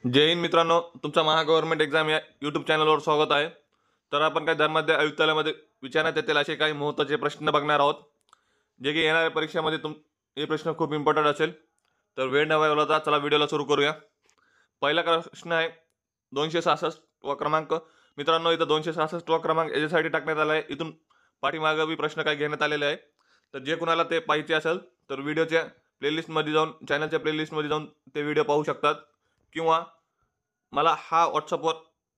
जय हिंद मित्रांनो, तुमचा महागव्हर्नमेंट एक्झाम या यूट्यूब चॅनलवर स्वागत आहे. तर आपण काही धर्माध्याय आयुक्तालयामध्ये विचारण्यात येतील असे काही महत्त्वाचे प्रश्न बघणार आहोत, जे की येणाऱ्या परीक्षेमध्ये हे प्रश्न खूप इम्पॉर्टंट असेल. तर वेळ न घालवता चला व्हिडिओला सुरू करूया. पहिला प्रश्न आहे 266 वा क्रमांक. मित्रांनो, इथं 266 वा क्रमांक याच्यासाठी टाकण्यात आला आहे. इथून पाठीमागं बी प्रश्न काही घेण्यात आलेले आहे. तर जे कुणाला ते पाहिजे असेल तर व्हिडिओच्या प्लेलिस्टमध्ये जाऊन, चॅनलच्या प्लेलिस्टमध्ये जाऊन ते व्हिडिओ पाहू शकतात, किंवा मला हा व्हॉट्सअपवर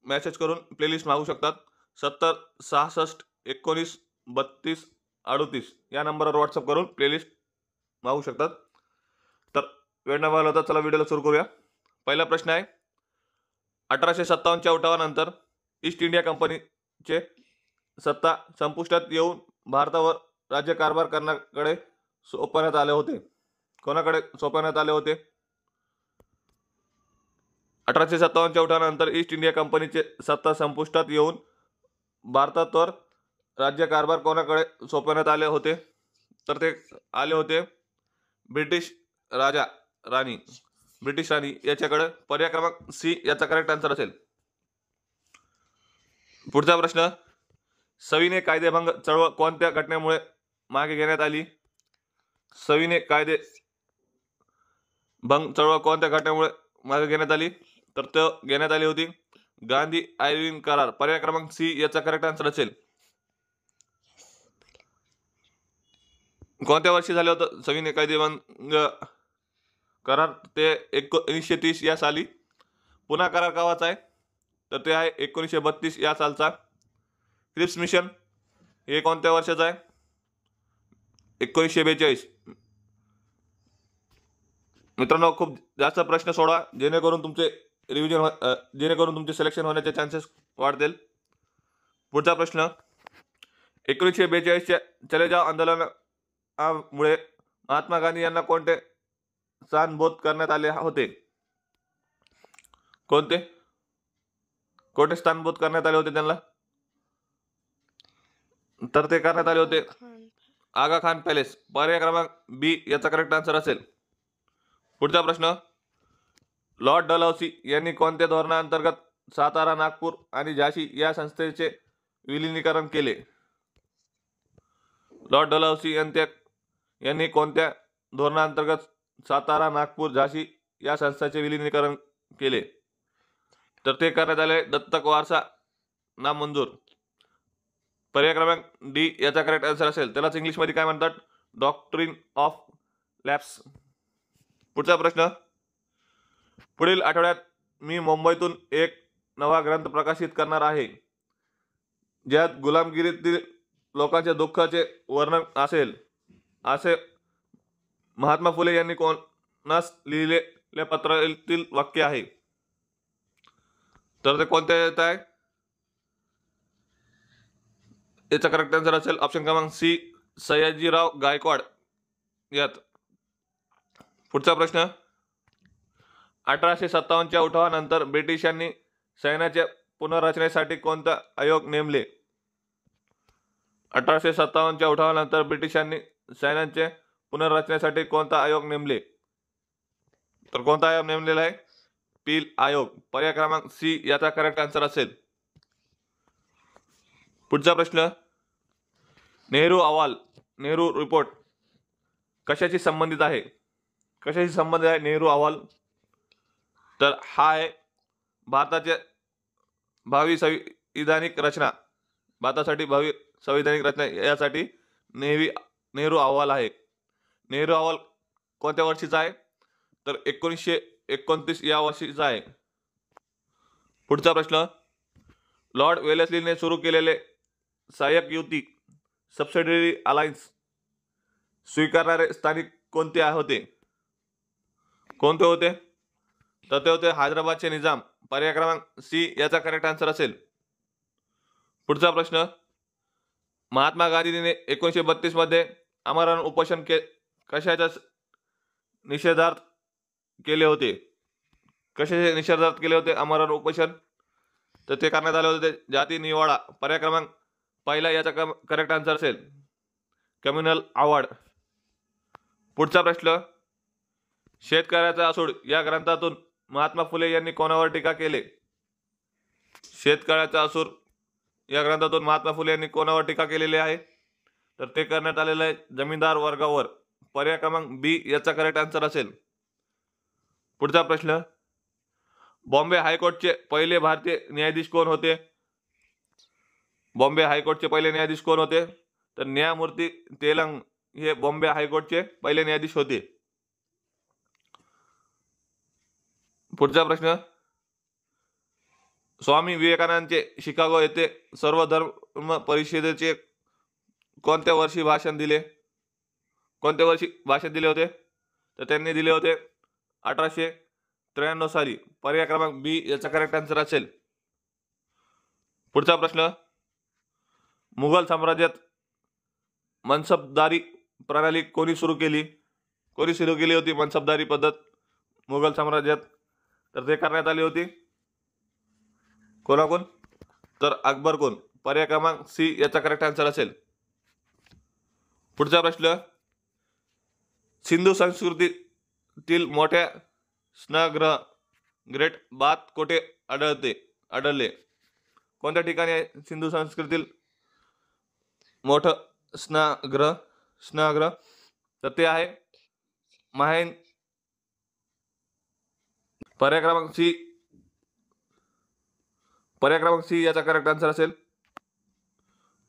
मेसेज करून प्लेलिस्ट मागू शकतात. 70 66 19 32 38 या नंबरवर व्हॉट्सअप करून प्लेलिस्ट मागू शकतात. तर वेळ न घालवता चला व्हिडिओला सुरू करूया. पहिला प्रश्न आहे, 1857च्या उठावानंतर ईस्ट इंडिया कंपनीचे सत्ता संपुष्टात येऊन भारतावर राज्यकारभार करण्याकडे सोपवण्यात आले होते. कोणाकडे सोपवण्यात आले होते? 1857च्या उठावानंतर ईस्ट इंडिया कंपनीचे सत्ता संपुष्टात येऊन भारतावर राज्यकारभार कोणाकडे सोपवण्यात आले होते? तर ते आले होते ब्रिटिश राणी याच्याकडे. पर्याय क्रमांक सी याचा करेक्ट आन्सर असेल. पुढचा प्रश्न, सविनय कायदेभंग चळवळ कोणत्या घटनेमुळे मागे घेण्यात आली? सविनय कायदे भंग चळवळ कोणत्या घटनेमुळे मागे घेण्यात आली? तर तो घेण्यात आली होती गांधी आयर्विन करार. पर्याय क्रमांक सी याचा करेक्ट आन्सर असेल. कोणत्या वर्षी झालं होतं सविनय कायदेभंग करार? ते 1930 या साली. पुन्हा करार कावाचा आहे? तर ते आहे 1932 या सालचा. क्रिप्स मिशन हे कोणत्या वर्षाचं आहे? 1942. मित्रांनो, खूप जास्त प्रश्न सोडा, जेणेकरून तुमचे सिलेक्शन होण्याचे चान्सेस वाढतील. पुढचा प्रश्न, 1942च्या चले जाव आंदोलनामुळे महात्मा गांधी यांना कोणते स्थानबोध करण्यात आले होते? कोणते स्थानबोध करण्यात आले होते त्यांना? तर ते करण्यात आले होते आगा खान पॅलेस. पर्याय क्रमांक बी याचा करेक्ट आन्सर असेल. पुढचा प्रश्न, लॉर्ड डलहौसी यांनी कोणत्या धोरणाअंतर्गत सातारा, नागपूर आणि झाशी या संस्थेचे विलिनीकरण केले? लॉर्ड डलहौसी यांनी कोणत्या धोरणाअंतर्गत सातारा, नागपूर, झाशी या संस्थांचे विलिनीकरण केले? तर ते करण्यात आले दत्तक वारसा नामंजूर. पर्याय क्रमांक डी याचा करेक्ट आन्सर असेल. त्यालाच इंग्लिशमध्ये काय म्हणतात? Doctrine of lapse. पुढचा प्रश्न, पुढील आठवड्यात मी मुंबईतून एक नवा ग्रंथ प्रकाशित करणार आहे, ज्यात गुलामगिरीतील लोकांच्या दुःखाचे वर्णन असेल, असे महात्मा फुले यांनी कोणास लिहिलेल्या पत्रातील वाक्य आहे? तर ते कोणत्या येत आहे? याचा करेक्ट आन्सर असेल ऑप्शन क्रमांक सी, सयाजीराव गायकवाड यात. पुढचा प्रश्न, 1857च्या उठावानंतर ब्रिटिशांनी सैन्याच्या पुनर्रचनेसाठी कोणता आयोग नेमले? 1857च्या उठावानंतर ब्रिटिशांनी सैन्याच्या पुनर्रचनेसाठी कोणता आयोग नेमले? तर कोणता आयोग नेमलेला आहे? पील आयोग. पर्याय क्रमांक सी याचा करेक्ट आन्सर असेल. पुढचा प्रश्न, नेहरू अहवाल, नेहरू रिपोर्ट कशाशी संबंधित आहे? नेहरू अहवाल? तर हा आहे भारताच्या भावी संविधानिक रचना. भारतासाठी भावी संविधानिक रचना यासाठी नेहरू अहवाल आहे. नेहरू अहवाल कोणत्या वर्षीचा आहे? तर 1929 या वर्षीचा आहे. पुढचा प्रश्न, लॉर्ड वेलेस्लीने सुरू केलेले सहाय्यक युती सबसिडियरी अलायन्स स्वीकारणारे स्थानिक कोणते होते? तर ते होते हैदराबादचे निजाम. पर्याय क्रमांक सी याचा करेक्ट आन्सर असेल. पुढचा प्रश्न, महात्मा गांधींनी 1932 मध्ये आमरण उपोषण कशाच्या निषेधार्थ केले होते? आमरण उपोषण? तर ते करण्यात आले होते जाती निवाडा. पर्याय क्रमांक पहिला याचा करेक्ट आन्सर असेल कम्युनल अवॉर्ड. पुढचा प्रश्न, शेतकऱ्याचा असूड या ग्रंथातून महात्मा फुले यांनी कोणावर टीका केले? शेतकऱ्याचा असूर या ग्रंथातून महात्मा फुले यांनी कोणावर टीका केलेली आहे? तर ते करण्यात आलेलं आहे जमीनदार वर्गावर. पर्याय क्रमांक बी याचा करेक्ट आन्सर असेल. पुढचा प्रश्न, बॉम्बे हायकोर्टचे पहिले भारतीय न्यायाधीश कोण होते? बॉम्बे हायकोर्टचे पहिले न्यायाधीश कोण होते? तर न्यायमूर्ती तेलंग हे बॉम्बे हायकोर्टचे पहिले न्यायाधीश होते. पुढचा प्रश्न, स्वामी विवेकानंदांचे शिकागो येथे सर्वधर्म परिषदेचे कोणत्या वर्षी भाषण दिले? कोणत्या वर्षी भाषण दिले होते? तर त्यांनी दिले होते 1893 साली. पर्याय क्रमांक बी याचा करेक्ट आन्सर असेल. पुढचा प्रश्न, मुघल साम्राज्यात मनसबदारी प्रणाली कोणी सुरू केली? कोणी सुरू केली होती मनसबदारी पद्धत मुघल साम्राज्यात? तर ते करण्यात आली होती कोणाकोण? तर अकबर कोण. पर्याय क्रमांक सी याचा करेक्ट आन्सर असेल. पुढचा प्रश्न, सिंधू संस्कृतीतील मोठ्या स्नानगृह ग्रेट बाथ कोठे आढळले? कोणत्या ठिकाणी आहे सिंधू संस्कृतीतील मोठं स्नानगृह? तर ते आहे माहेन. पर्याय क्रमांक सी याचा करेक्ट आन्सर असेल.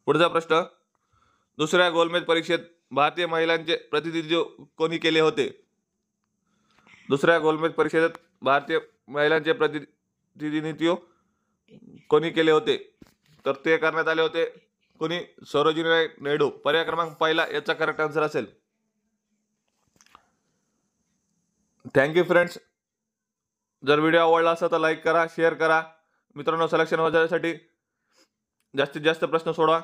पुढचा प्रश्न, दुसऱ्या गोलमेज परीक्षेत भारतीय महिलांचे प्रतिनिधित्व कोणी केले होते? दुसऱ्या गोलमेज परिषदेत भारतीय महिलांचे प्रतिनिधित्व कोणी केले होते? तर ते करण्यात आले होते कोणी? सरोजिनी नायडू. पर्याय क्रमांक पहिला याचा करेक्ट आन्सर असेल. Thank you friends. जर व्हिडिओ आवडला असेल तर लाईक करा, शेअर करा. मित्रांनो, सिलेक्शन होण्यासाठी जास्तीत जास्त प्रश्न सोडवा.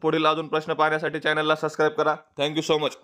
पुढील अजून प्रश्न पाहण्यासाठी चॅनलला सबस्क्राईब करा. Thank you so much.